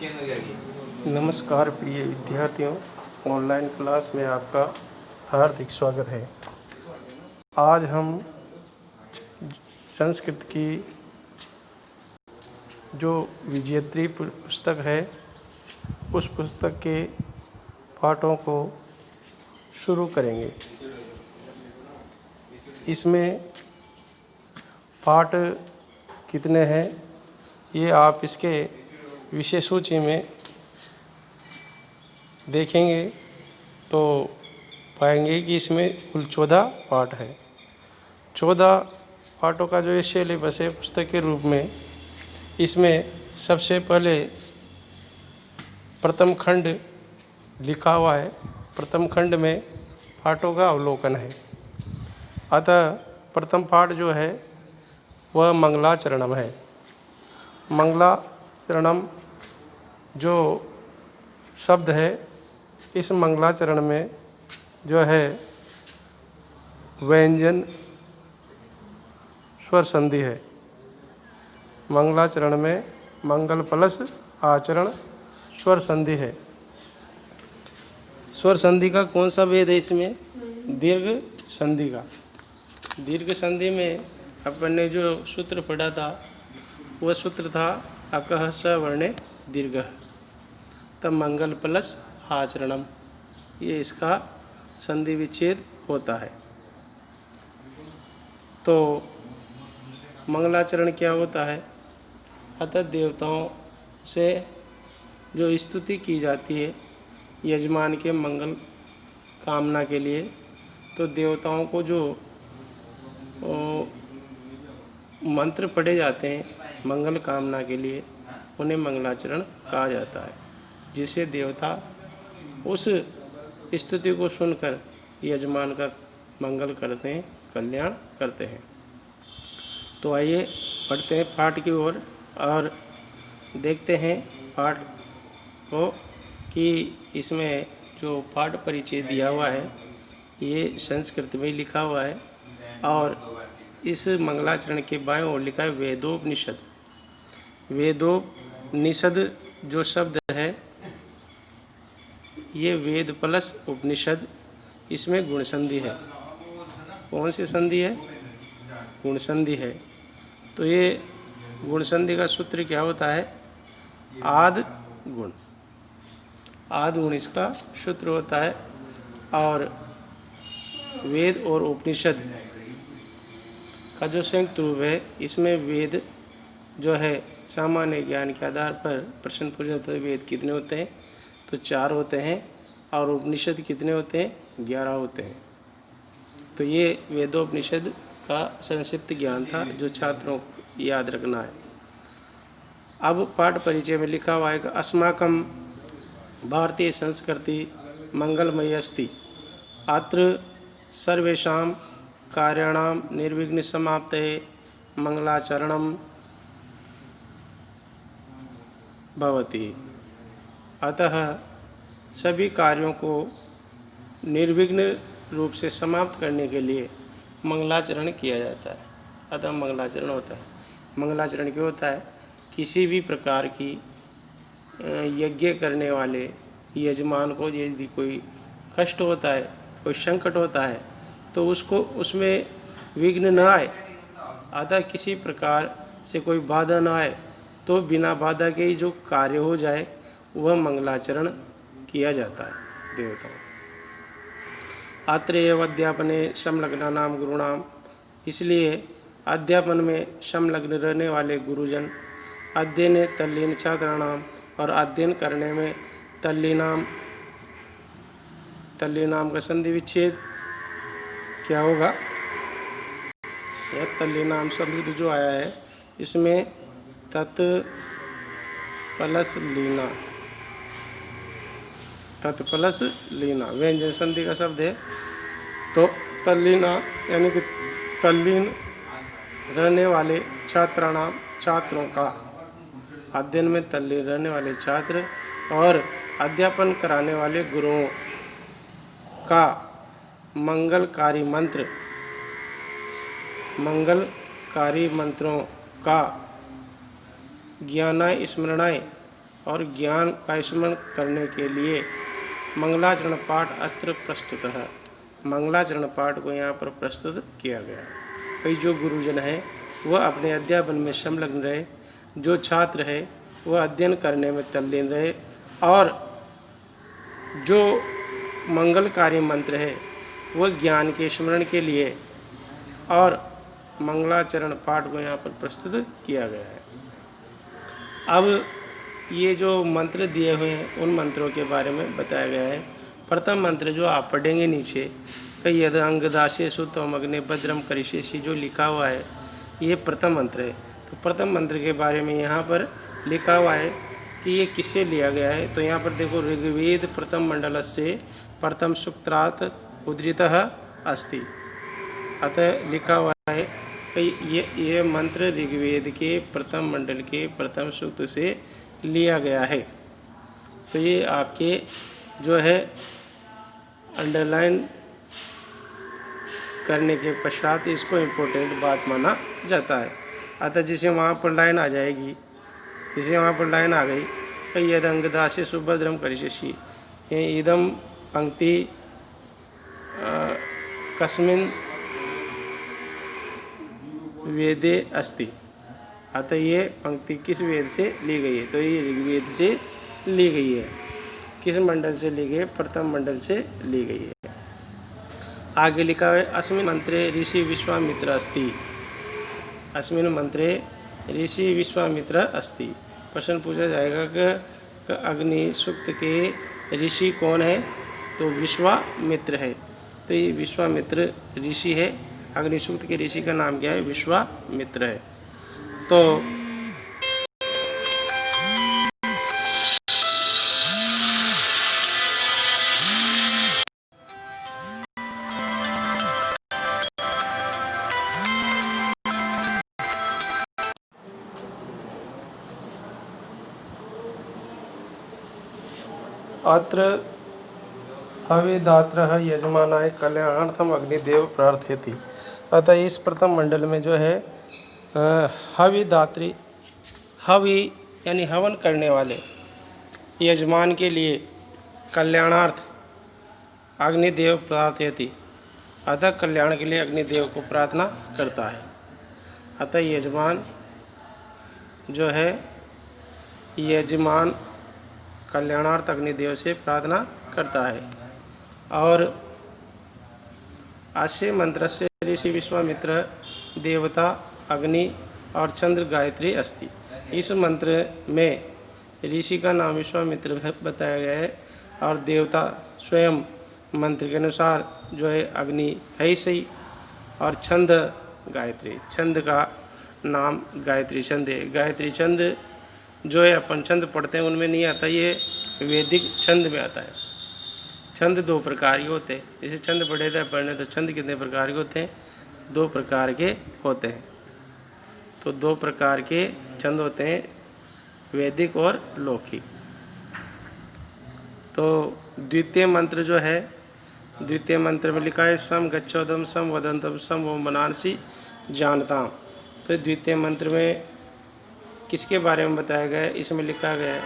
नमस्कार प्रिय विद्यार्थियों, ऑनलाइन क्लास में आपका हार्दिक स्वागत है। आज हम संस्कृत की जो विजेत्री पुस्तक है उस पुस्तक के पाठों को शुरू करेंगे। इसमें पाठ कितने हैं ये आप इसके विषय सूची में देखेंगे तो पाएंगे कि इसमें कुल 14 पाठ है। 14 पाठों का जो ये सिलेबस है पुस्तक के रूप में, इसमें सबसे पहले प्रथम खंड लिखा हुआ है। प्रथम खंड में पाठों का अवलोकन है। अतः प्रथम पाठ जो है वह मंगलाचरणम है। मंगलाचरणम जो शब्द है, इस मंगलाचरण में जो है व्यंजन स्वर संधि है। मंगलाचरण में मंगल प्लस आचरण स्वर संधि है। स्वर संधि का कौन सा भेद है इसमें? दीर्घ संधि का। दीर्घ संधि में अपन ने जो सूत्र पढ़ा था वह सूत्र था अकः सवर्णे दीर्घ, तब मंगल प्लस आचरणम, ये इसका संधि विच्छेद होता है। तो मंगलाचरण क्या होता है? अतः देवताओं से जो स्तुति की जाती है यजमान के मंगल कामना के लिए, तो देवताओं को जो मंत्र पढ़े जाते हैं मंगल कामना के लिए, उन्हें मंगलाचरण कहा जाता है, जिससे देवता उस स्तुति को सुनकर यजमान का मंगल करते हैं, कल्याण करते हैं। तो आइए पढ़ते हैं पाठ की ओर और देखते हैं पाठ को कि इसमें जो पाठ परिचय दिया हुआ है ये संस्कृत में लिखा हुआ है। और इस मंगलाचरण के बाएं ओर लिखा है वेदोपनिषद। वेदोपनिषद जो शब्द है ये वेद प्लस उपनिषद, इसमें गुण संधि है। कौन सी संधि है? गुण संधि है। तो ये गुण संधि का सूत्र क्या होता है? आद गुण। आद गुण इसका सूत्र होता है। और वेद और उपनिषद का जो संयुक्त रूप है, इसमें वेद जो है सामान्य ज्ञान के आधार पर प्रश्न पूछा जाता है वेद कितने होते हैं, तो 4 होते हैं। और उपनिषद कितने होते हैं? 11 होते हैं। तो ये वेदोपनिषद का संक्षिप्त ज्ञान था जो छात्रों को याद रखना है। अब पाठ परिचय में लिखा हुआ है कि अस्माकं भारतीय संस्कृति मंगलमयी अस्ति, अत्र सर्वेषां कार्याणां निर्विघ्न समाप्तये मंगलाचरणं भवति। अतः सभी कार्यों को निर्विघ्न रूप से समाप्त करने के लिए मंगलाचरण किया जाता है। अतः मंगलाचरण होता है। मंगलाचरण क्यों होता है? किसी भी प्रकार की यज्ञ करने वाले यजमान को यदि कोई कष्ट होता है, कोई संकट होता है, तो उसको उसमें विघ्न न आए, अतः किसी प्रकार से कोई बाधा न आए, तो बिना बाधा के ही जो कार्य हो जाए वह मंगलाचरण किया जाता है देवताओं। अत्र एव अध्यापने समलग्नानां गुरुणाम, इसलिए अध्यापन में समलग्न रहने वाले गुरुजन, अध्ययने तल्लीन छात्राणाम, और अध्ययन करने में तल्लीनाम का संधि विच्छेद क्या होगा? यह तल्लीनाम शब्द जो आया है इसमें तत् प्लस लीना, तत् प्लस लीना व्यंजन संधि का शब्द है। तो तल्लीना यानी कि तल्लीन रहने वाले छात्राणाम, छात्रों का, अध्ययन में तल्लीन रहने वाले छात्र और अध्यापन कराने वाले गुरुओं का मंगलकारी मंत्र, मंगलकारी मंत्रों का ज्ञानाय स्मरणाय और ज्ञान का स्मरण करने के लिए मंगलाचरण पाठ अस्त्र प्रस्तुत है। मंगलाचरण पाठ को यहाँ पर प्रस्तुत किया गया है। भाई जो गुरुजन है वह अपने अध्यापन में संलग्न रहे, जो छात्र है वह अध्ययन करने में तल्लीन रहे, और जो मंगलकारी मंत्र है वह ज्ञान के स्मरण के लिए और मंगलाचरण पाठ को यहाँ पर प्रस्तुत किया गया है। अब ये जो मंत्र दिए हुए हैं उन मंत्रों के बारे में बताया गया है। प्रथम मंत्र जो आप पढ़ेंगे नीचे, कई यद अंगदासे सुतम अग्नि भद्रम करिष्यसि, जो लिखा हुआ है ये प्रथम मंत्र है। तो प्रथम मंत्र के बारे में यहाँ पर लिखा हुआ है कि ये किससे लिया गया है। तो यहाँ पर देखो, ऋग्वेद प्रथम मंडल से प्रथम सूक्तात् उद्धृतः अस्ति। अतः लिखा हुआ है कि ये मंत्र ऋग्वेद के प्रथम मंडल के प्रथम सूक्त से लिया गया है। तो ये आपके जो है अंडरलाइन करने के पश्चात इसको इम्पोर्टेंट बात माना जाता है। अतः जिसे वहाँ पर लाइन आ जाएगी, जिसे वहाँ पर लाइन आ गई कि यद अंगदासे सुभद्रम करिष्यसि, ये इदम पंक्ति कस्मिन् वेदे अस्ति। अतः ये पंक्ति किस वेद से ली गई है? तो ये ऋग्वेद से ली गई है। किस मंडल से ली गई है? प्रथम मंडल से ली गई है। आगे लिखा है अस्मिन् मंत्रे ऋषि विश्वामित्र अस्ति। अस्मिन् मंत्रे ऋषि विश्वामित्र अस्ति। प्रश्न पूछा जाएगा कि अग्नि सूक्त के ऋषि कौन है? तो विश्वामित्र है। तो ये विश्वामित्र ऋषि है। अग्नि सूक्त के ऋषि का नाम क्या है? विश्वामित्र है। तो अत्र हविदात्रः यजमानाय कल्याणार्थम अग्निदेव प्रार्थयति। अतः इस प्रथम मंडल में जो है हविदात्री, हवि यानी हवन करने वाले यजमान के लिए कल्याणार्थ अग्निदेव प्रार्थयति। अतः कल्याण के लिए अग्निदेव को प्रार्थना करता है। अतः यजमान जो है, यजमान कल्याणार्थ अग्निदेव से प्रार्थना करता है। और अस्य मंत्र से ऋषि विश्वामित्र देवता अग्नि और चंद्र गायत्री अस्ति। इस मंत्र में ऋषि का नाम विश्वामित्र बताया गया है और देवता स्वयं मंत्र के अनुसार जो है अग्नि है सही, और छंद गायत्री, छंद का नाम गायत्री छंद है। गायत्री छंद जो है अपन छंद पढ़ते हैं उनमें नहीं आता, ये वैदिक छंद में आता है। छंद दो प्रकार के होते हैं। जैसे छंद पढ़े थे पढ़ने, तो छंद कितने प्रकार के होते हैं? दो प्रकार के होते हैं। तो दो प्रकार के छंद होते हैं, वैदिक और लौकिक। तो द्वितीय मंत्र जो है, द्वितीय मंत्र में लिखा है सम गच्छोदम सम वदंतम सम वो मनांसी जानताम। तो द्वितीय मंत्र में किसके बारे में बताया गया है? इसमें लिखा गया है,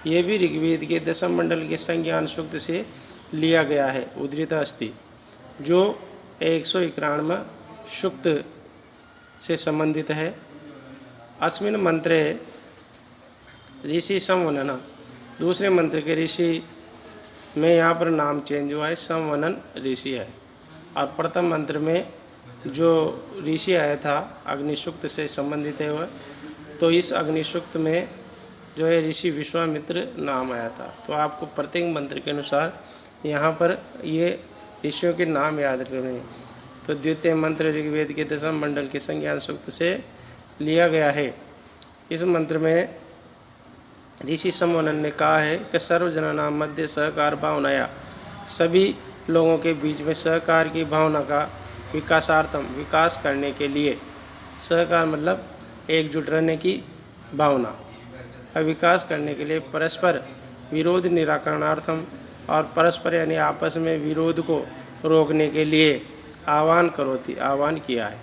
ये भी ऋग्वेद के दशम मंडल के संज्ञान सूक्त से लिया गया है, उद्धृत अस्ति, जो 191 सूक्त से संबंधित है। अस्मिन् मंत्रे ऋषि संवनन, दूसरे मंत्र के ऋषि में यहाँ पर नाम चेंज हुआ है, संवनन ऋषि है। और प्रथम मंत्र में जो ऋषि आया था अग्निसूक्त से संबंधित है वह, तो इस अग्निसूक्त में जो है ऋषि विश्वामित्र नाम आया था। तो आपको प्रत्येक मंत्र के अनुसार यहाँ पर ये ऋषियों के नाम याद करने हैं। तो द्वितीय मंत्र ऋग्वेद के दशम मंडल के संज्ञान सूक्त से लिया गया है। इस मंत्र में ऋषि संवनन ने कहा है कि सर्वजनानां मध्य सहकार भावनाया, सभी लोगों के बीच में सहकार की भावना का विकासार्थम, विकास करने के लिए, सहकार मतलब एकजुट रहने की भावना का विकास करने के लिए, परस्पर विरोध निराकरणार्थम, और परस्पर यानी आपस में विरोध को रोकने के लिए आह्वान करोति, आह्वान किया है।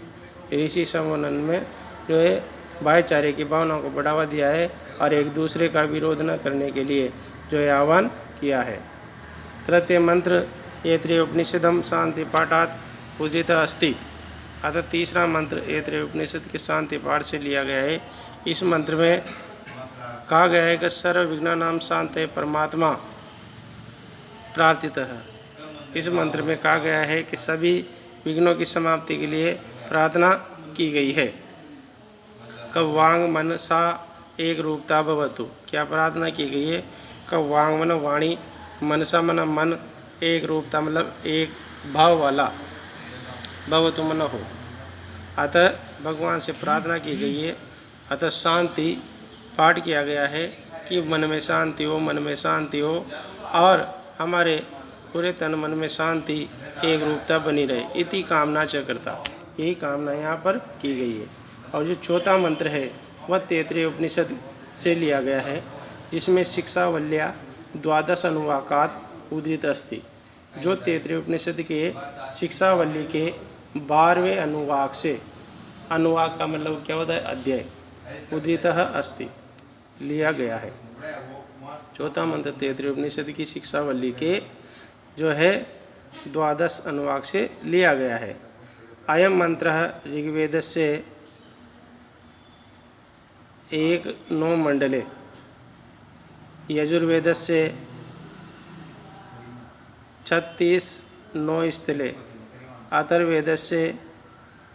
ऋषि संवनन में जो है भाईचारे की भावना को बढ़ावा दिया है और एक दूसरे का विरोध न करने के लिए जो है आह्वान किया है। तृतीय मंत्र ऐत्रेय उपनिषदम शांति पाठात उदित अस्ति। अतः तीसरा मंत्र ऐत्रेय उपनिषद के शांति पाठ से लिया गया है। इस मंत्र में कहा गया है कि सर्व विघ्नानां शांतये परमात्मा प्रार्थितः है। इस मंत्र में कहा गया है कि सभी विघ्नों की समाप्ति के लिए प्रार्थना की गई है। कब वांग मन सा एक रूपता भवतु, क्या प्रार्थना की गई है? कब वांग मन वाणी, मनसा मन मन, एक रूपता मतलब एक भाव वाला, भवतु मन हो। अतः भगवान से प्रार्थना की गई है। अतः शांति पाठ किया गया है कि मन में शांति हो, मन में शांति हो और हमारे पूरे तन मन में शांति एक रूपता बनी रहे। इति कामना च करता, यही कामना यहाँ पर की गई है। और जो चौथा मंत्र है वह तैत्तिरीय उपनिषद से लिया गया है, जिसमें शिक्षावल्या द्वादश अनुवाकात उद्धृत अस्ति। जो तैत्तिरीय उपनिषद के शिक्षावल्ली के 12वें अनुवाक से, अनुवाक का मतलब क्या होता है? अध्याय, उद्धृत अस्ति, लिया गया है। चौथा मंत्र तैत्तिरीय उपनिषद की शिक्षावल्ली के जो है 12 अनुवाक से लिया गया है। अयम मंत्र ऋग्वेद से 1-9 मंडले, यजुर्वेद से 36-9 स्थले, अथर्ववेद से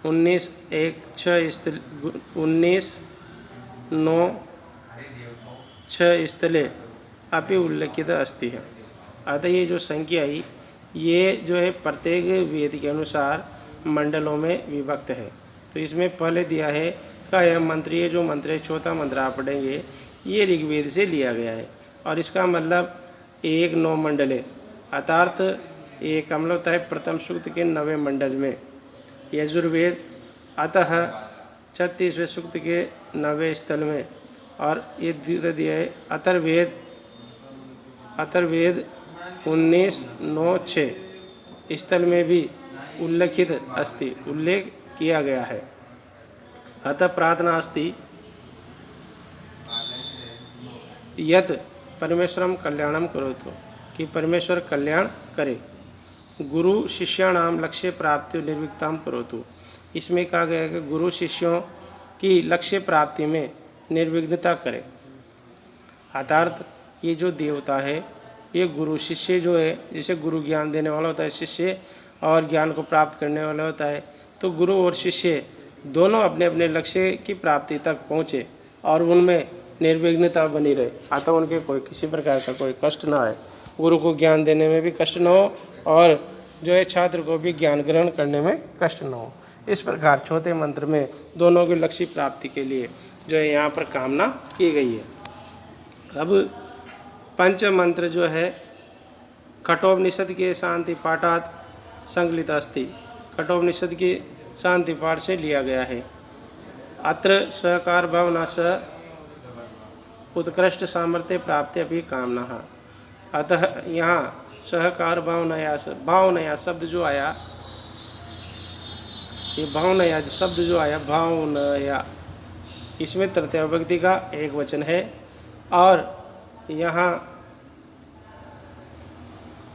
19-9 6 स्थले अपि उल्लेखित अस्ति है। अतः ये जो संख्या आई ये जो है प्रत्येक वेद के अनुसार मंडलों में विभक्त है। तो इसमें पहले दिया है का यह मंत्र, ये जो मंत्र है चौथा मंत्र आप पढ़ेंगे, ये ऋग्वेद से लिया गया है और इसका मतलब 1-9 मंडले, अर्थात ये कमल होता है प्रथम सूक्त के 9वें मंडल में। यजुर्वेद अतः 36वें सूक्त के 9वें स्थल में, और ये दिया है अथर्ववेद 19-9-6 स्थल में भी उल्लेखित अस्ति, उल्लेख किया गया है। अतः प्रार्थना अस्ति यत् परमेश्वरम कल्याणम करोतु, कि परमेश्वर कल्याण करे। गुरु शिष्याणाम लक्ष्य प्राप्ति निर्विघ्नताम करोतु, इसमें कहा गया है कि गुरु शिष्यों की लक्ष्य प्राप्ति में निर्विघ्नता करे। अर्थात ये जो देवता है ये गुरु शिष्य जो है, जैसे गुरु ज्ञान देने वाला होता है, शिष्य और ज्ञान को प्राप्त करने वाला होता है, तो गुरु और शिष्य दोनों अपने अपने लक्ष्य की प्राप्ति तक पहुँचे और उनमें निर्विघ्नता बनी रहे। अतः उनके कोई किसी प्रकार का कोई कष्ट ना आए, गुरु को ज्ञान देने में भी कष्ट न हो और जो है छात्र को भी ज्ञान ग्रहण करने में कष्ट न हो। इस प्रकार चौथे मंत्र में दोनों की लक्ष्य प्राप्ति के लिए जो है यहाँ पर कामना की गई है। अब पंचम मंत्र जो है कठोपनिषद के शांति पाठात संकलित अस्ति, कठोपनिषद के शांति पाठ से लिया गया है। अत्र सहकार भावना स उत्कृष्ट सामर्थ्य प्राप्ति अभी कामना। अतः यहाँ सहकार भावनया शब्द जो आया, ये भावनया जो शब्द जो आया, भावनया, इसमें तृतीय विभक्ति का एक वचन है और यहाँ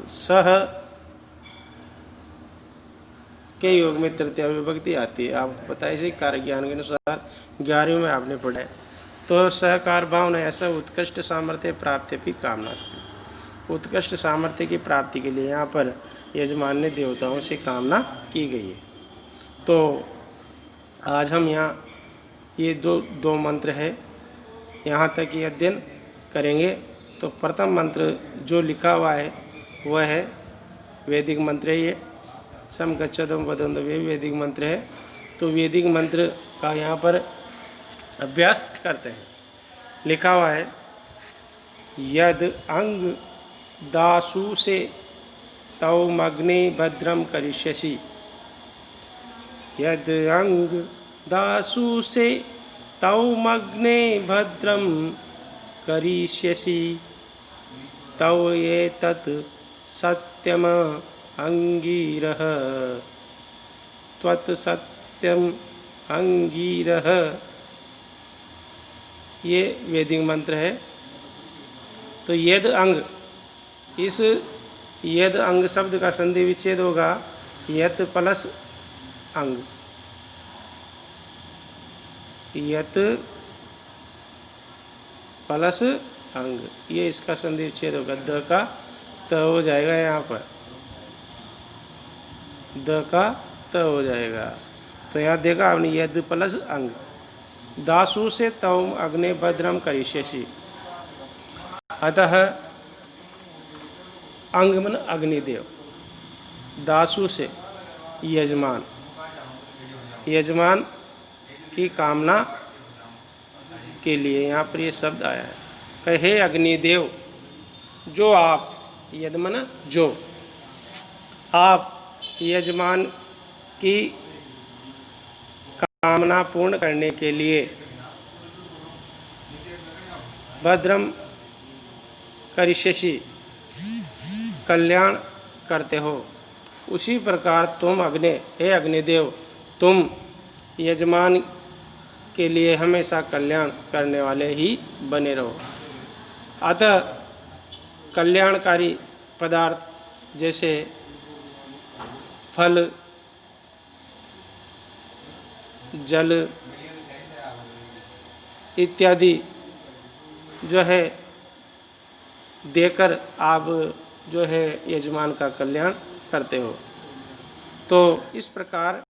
सह के योग में तृतीय विभक्ति आती है। आपको पता है इसी कार्य ज्ञान के अनुसार 11वीं में आपने पढ़ा है। तो सहकार भावना ऐसा उत्कृष्ट सामर्थ्य प्राप्ति भी कामना अस्ति, उत्कृष्ट सामर्थ्य की प्राप्ति के लिए यहाँ पर यजमान ने देवताओं से कामना की गई है। तो आज हम यहाँ ये दो मंत्र है यहाँ तक ये अध्ययन करेंगे। तो प्रथम मंत्र जो लिखा हुआ है वह है वैदिक मंत्र है, ये समगच्छतम वदन्तु, वे वैदिक मंत्र है। तो वैदिक मंत्र का यहाँ पर अभ्यास करते हैं। लिखा हुआ है यद अंग दासु से तौ मग्ने भद्रम करिष्यसि, यद अंग दासु से तौ मग्ने भद्रम करिष्यसि, तौ ये तत् सत्यम अंगीरः, त्वत् सत्यम अंगीरः ये वैदिक मंत्र है। तो यद अंग, इस यद अंग शब्द का संधि विच्छेद होगा यत प्लस अंग, यत प्लस अंग, ये इसका संधि विच्छेद होगा। द का त हो जाएगा, यहाँ पर द का त हो जाएगा। तो यहाँ देखा आपने यद प्लस अंग। दासु से तव अग्ने भद्रम करिष्यसि, अतः अंग मन अग्निदेव, दासु से यजमान, यजमान की कामना के लिए यहाँ पर ये शब्द आया है। कहे अग्निदेव, जो आप, यद मन जो आप यजमान की कामना पूर्ण करने के लिए भद्रम करिष्यसि, कल्याण करते हो, उसी प्रकार तुम अग्नि, हे अग्निदेव, तुम यजमान के लिए हमेशा कल्याण करने वाले ही बने रहो। अतः कल्याणकारी पदार्थ जैसे फल, जल इत्यादि जो है देकर आप जो है यजमान का कल्याण करते हो। तो इस प्रकार